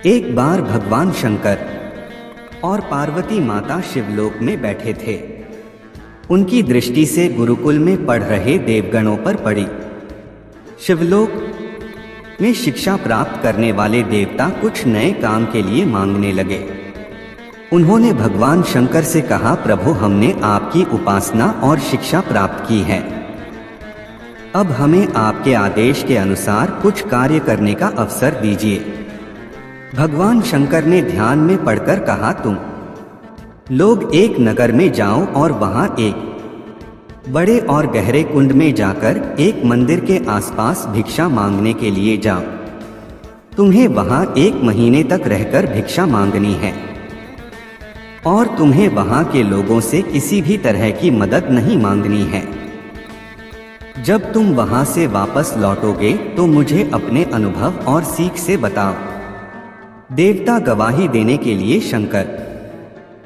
एक बार भगवान शंकर और पार्वती माता शिवलोक में बैठे थे। उनकी दृष्टि से गुरुकुल में पढ़ रहे देवगणों पर पड़ी। शिवलोक में शिक्षा प्राप्त करने वाले देवता कुछ नए काम के लिए मांगने लगे। उन्होंने भगवान शंकर से कहा, प्रभु, हमने आपकी उपासना और शिक्षा प्राप्त की है। अब हमें आपके आदेश के अनुसार कुछ कार्य करने का अवसर दीजिए। भगवान शंकर ने ध्यान में पढ़कर कहा, तुम लोग एक नगर में जाओ और वहां एक बड़े और गहरे कुंड में जाकर एक मंदिर के आसपास भिक्षा मांगने के लिए जाओ। तुम्हें वहां 1 महीने तक रहकर भिक्षा मांगनी है और तुम्हें वहां के लोगों से किसी भी तरह की मदद नहीं मांगनी है। जब तुम वहां से वापस लौटोगे तो मुझे अपने अनुभव और सीख से बताओ। देवता गवाही देने के लिए शंकर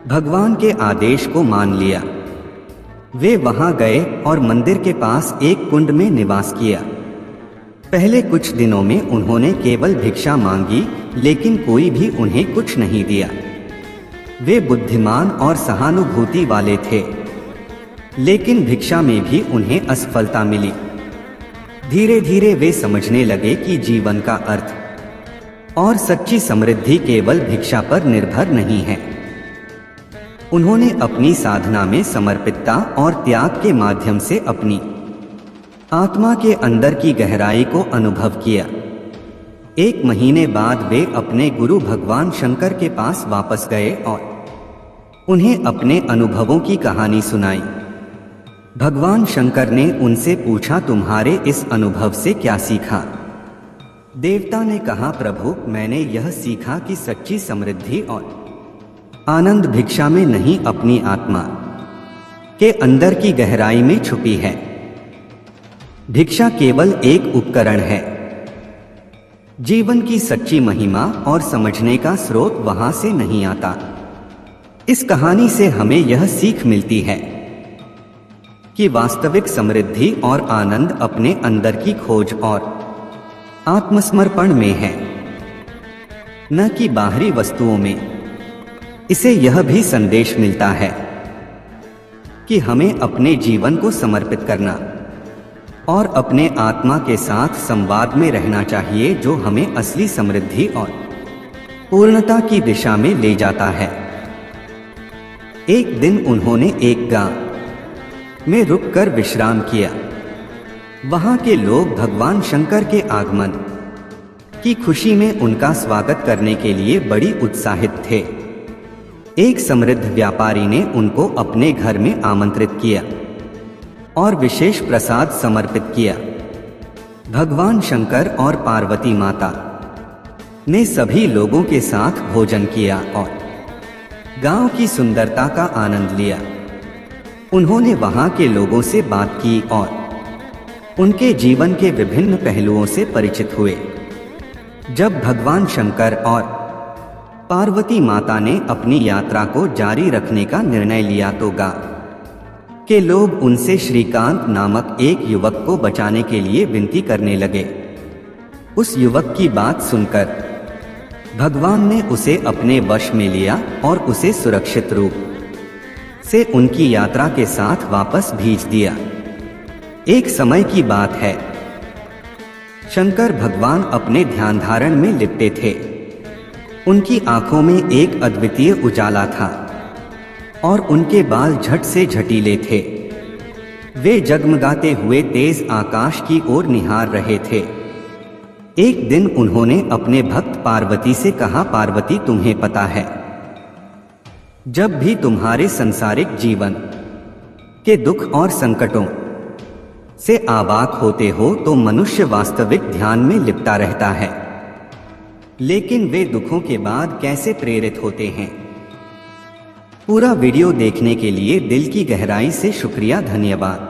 भगवान के आदेश को मान लिया। वे वहां गए और मंदिर के पास एक कुंड में निवास किया। पहले कुछ दिनों में उन्होंने केवल भिक्षा मांगी, लेकिन कोई भी उन्हें कुछ नहीं दिया। वे बुद्धिमान और सहानुभूति वाले थे, लेकिन भिक्षा में भी उन्हें असफलता मिली। धीरे धीरे वे समझने लगे कि जीवन का अर्थ और सच्ची समृद्धि केवल भिक्षा पर निर्भर नहीं है। उन्होंने अपनी साधना में समर्पितता और त्याग के माध्यम से अपनी आत्मा के अंदर की गहराई को अनुभव किया। 1 महीने बाद वे अपने गुरु भगवान शंकर के पास वापस गए और उन्हें अपने अनुभवों की कहानी सुनाई। भगवान शंकर ने उनसे पूछा, तुम्हारे इस अनुभव से क्या सीखा? देवता ने कहा, प्रभु, मैंने यह सीखा कि सच्ची समृद्धि और आनंद भिक्षा में नहीं, अपनी आत्मा के अंदर की गहराई में छुपी है। भिक्षा केवल एक उपकरण है। जीवन की सच्ची महिमा और समझने का स्रोत वहां से नहीं आता। इस कहानी से हमें यह सीख मिलती है कि वास्तविक समृद्धि और आनंद अपने अंदर की खोज और आत्मसमर्पण में है, न कि बाहरी वस्तुओं में। इसे यह भी संदेश मिलता है कि हमें अपने जीवन को समर्पित करना और अपने आत्मा के साथ संवाद में रहना चाहिए, जो हमें असली समृद्धि और पूर्णता की दिशा में ले जाता है। एक दिन उन्होंने एक गांव में रुककर विश्राम किया। वहां के लोग भगवान शंकर के आगमन की खुशी में उनका स्वागत करने के लिए बड़ी उत्साहित थे। एक समृद्ध व्यापारी ने उनको अपने घर में आमंत्रित किया और विशेष प्रसाद समर्पित किया। भगवान शंकर और पार्वती माता ने सभी लोगों के साथ भोजन किया और गांव की सुंदरता का आनंद लिया। उन्होंने वहां के लोगों से बात की और उनके जीवन के विभिन्न पहलुओं से परिचित हुए। जब भगवान शंकर और पार्वती माता ने अपनी यात्रा को जारी रखने का निर्णय लिया तो गांव के लोग उनसे श्रीकांत नामक एक युवक को बचाने के लिए विनती करने लगे। उस युवक की बात सुनकर भगवान ने उसे अपने वश में लिया और उसे सुरक्षित रूप से उनकी यात्रा के साथ वापस भेज दिया। एक समय की बात है, शंकर भगवान अपने ध्यान धारण में लिपटे थे। उनकी आंखों में एक अद्वितीय उजाला था और उनके बाल झट से झटीले थे। वे जगमगाते हुए तेज आकाश की ओर निहार रहे थे। एक दिन उन्होंने अपने भक्त पार्वती से कहा, पार्वती, तुम्हें पता है, जब भी तुम्हारे सांसारिक जीवन के दुख और संकटों से आवाक होते हो तो मनुष्य वास्तविक ध्यान में लिपटा रहता है, लेकिन वे दुखों के बाद कैसे प्रेरित होते हैं? पूरा वीडियो देखने के लिए दिल की गहराई से शुक्रिया, धन्यवाद।